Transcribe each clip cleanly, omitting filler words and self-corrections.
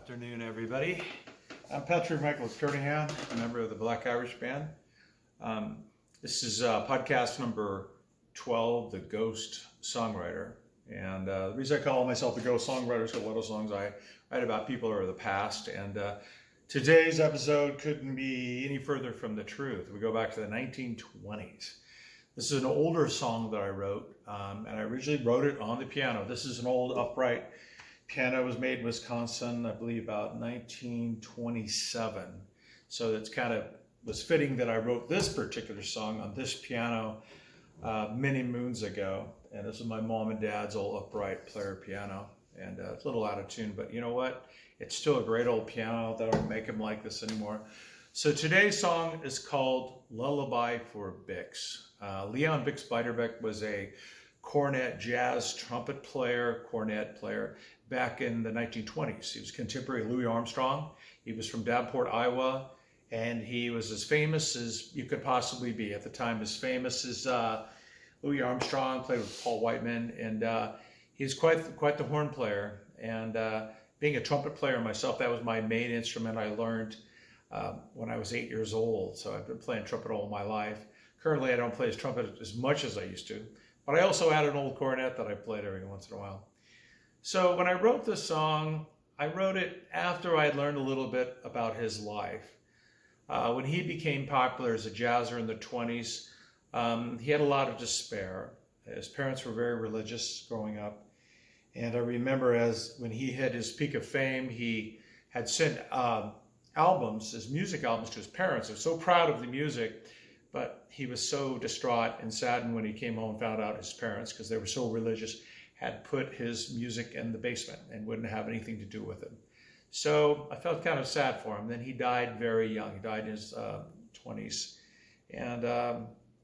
Afternoon, everybody. I'm Patrick Michael Kerningham, a member of the Black Irish Band. This is podcast number 12, The Ghost Songwriter. And the reason I call myself the Ghost Songwriter is because a lot of songs I write about people are of the past. And today's episode couldn't be any further from the truth. We go back to the 1920s. This is an older song that I wrote, and I originally wrote it on the piano. This is an old upright piano. Was made in Wisconsin, I believe, about 1927. So it's was fitting that I wrote this particular song on this piano many moons ago. And this is my mom and dad's old upright player piano. And it's a little out of tune, but you know what? It's still a great old piano. They don't make them like this anymore. So today's song is called Lullaby for Bix. Leon Bix Beiderbecke was a cornet jazz trumpet player, cornet player back in the 1920s. He was contemporary Louis Armstrong. He was from Davenport, Iowa, and he was as famous as you could possibly be. At the time, as famous as Louis Armstrong, played with Paul Whiteman, and he was quite the horn player. And being a trumpet player myself, that was my main instrument I learned when I was 8 years old. So I've been playing trumpet all my life. Currently, I don't play trumpet as much as I used to, but I also had an old cornet that I played every once in a while. So when I wrote this song, I wrote it after I had learned a little bit about his life. When he became popular as a jazzer in the 20s, he had a lot of despair. His parents were very religious growing up. And I remember when he hit his peak of fame, he had sent albums, his music albums, to his parents. They were so proud of the music, but he was so distraught and saddened when he came home and found out his parents, because they were so religious, had put his music in the basement and wouldn't have anything to do with it. So I felt kind of sad for him. Then he died very young. He died in his 20s. And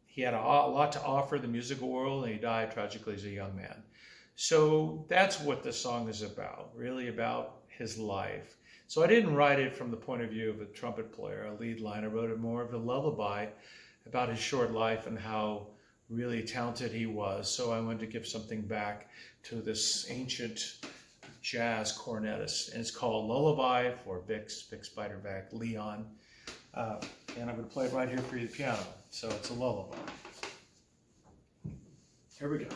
he had a lot to offer the musical world, and he died tragically as a young man. So that's what this song is about, really about his life. So I didn't write it from the point of view of a trumpet player, a lead line. I wrote it more of a lullaby about his short life and how really talented he was. So I wanted to give something back to this ancient jazz cornetist. And it's called Lullaby for Bix Beiderbecke, Leon. And I'm going to play it right here for you, the piano. So it's a lullaby. Here we go.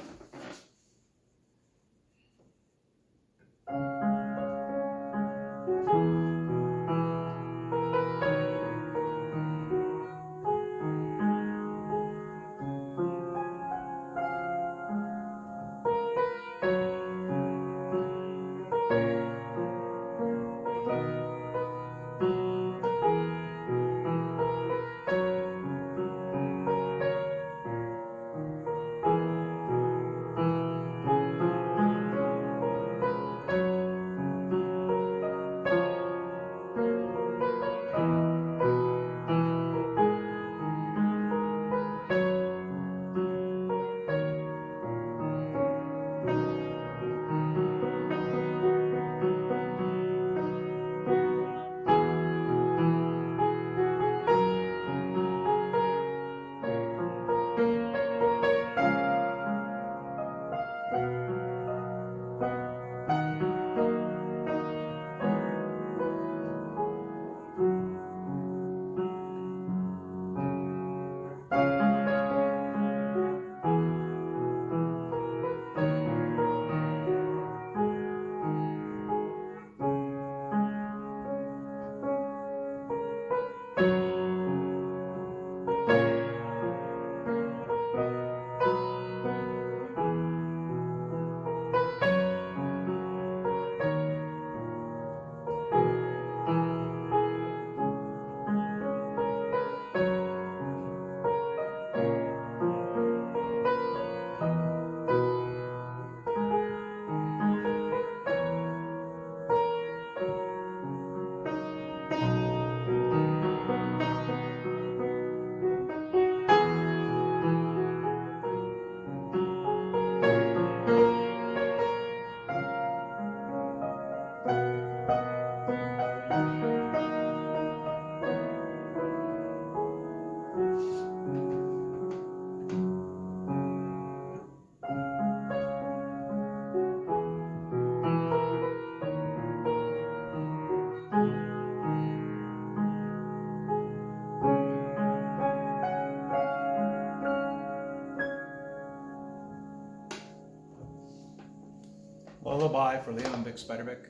Lullaby for Leon Vic Spiderbeck.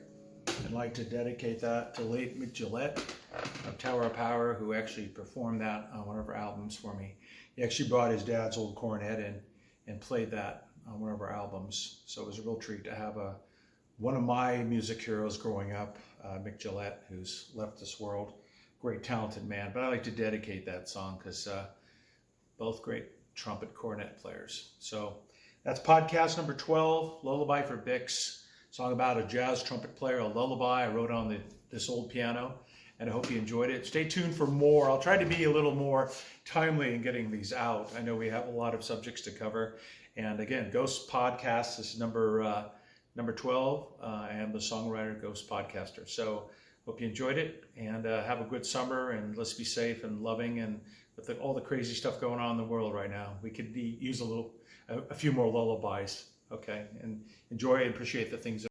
I'd like to dedicate that to late Mick Gillette of Tower of Power, who actually performed that on one of our albums for me. He actually brought his dad's old cornet in and played that on one of our albums. So it was a real treat to have one of my music heroes growing up, Mick Gillette, who's left this world. Great, talented man. But I like to dedicate that song because both great trumpet cornet players. So that's podcast number 12, Lullaby for Bix. Song about a jazz trumpet player, a lullaby I wrote on this old piano, and I hope you enjoyed it. Stay tuned for more. I'll try to be a little more timely in getting these out. I know we have a lot of subjects to cover. And again, Ghost Podcast, this is number 12. I am the Songwriter Ghost Podcaster. So hope you enjoyed it, and have a good summer, and let's be safe and loving, and with all the crazy stuff going on in the world right now, we could use a few more lullabies, okay? And enjoy and appreciate the things